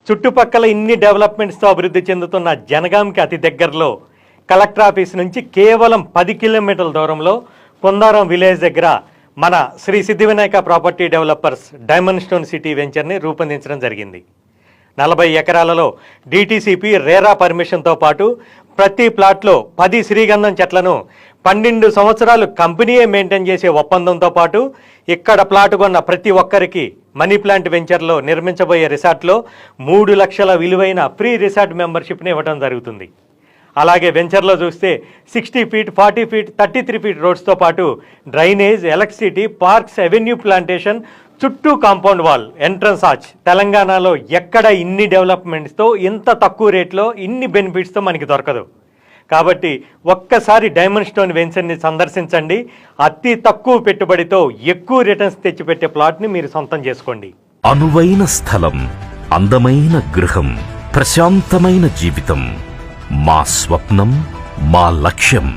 చుట్టుపక్కల ఇన్ని డెవలప్మెంట్స్తో అభివృద్ధి చెందుతున్న జనగాంకి అతి దగ్గరలో కలెక్టర్ ఆఫీస్ నుంచి కేవలం 10 కిలోమీటర్ల దూరంలో పొందారం విలేజ్ దగ్గర మన Shri Siddhivinayak property developers diamond stone city వెంచర్ని రూపొందించడం జరిగింది. 40 ఎకరాలలో డిటిసిపి రేరా పర్మిషన్తో పాటు ప్రతి ప్లాట్లో 10 శ్రీగంధం చెట్లను 12 సంవత్సరాలు కంపెనీయే మెయింటైన్ చేసే ఒప్పందంతో పాటు ఇక్కడ ప్లాట్ కొన్న ప్రతి ఒక్కరికి మనీ ప్లాంట్ వెంచర్లో నిర్మించబోయే రిసార్ట్లో 3 లక్షల విలువైన ఫ్రీ రిసార్ట్ మెంబర్షిప్ని ఇవ్వడం జరుగుతుంది. అలాగే వెంచర్లో చూస్తే 60 ఫీట్ 40 ఫీట్ 33 ఫీట్ రోడ్స్తో పాటు drainage, electricity, parks, avenue plantation, చుట్టూ కాంపౌండ్ వాల్, ఎంట్రన్స్ ఆర్చ్. తెలంగాణలో ఎక్కడ ఇన్ని డెవలప్మెంట్స్తో ఇంత తక్కువ రేట్లో ఇన్ని బెనిఫిట్స్తో మనకి దొరకదు. కాబట్టి ఒక్కసారి డైమండ్ స్టోన్ వెంచర్ని సందర్శించండి. అతి తక్కువ పెట్టుబడితో ఎక్కువ రిటర్న్స్ తెచ్చిపెట్టే ప్లాట్ని మీరు సొంతం చేసుకోండి. అనువైన స్థలం, అందమైన గృహం, ప్రశాంతమైన జీవితం మా స్వప్నం, మా లక్ష్యం.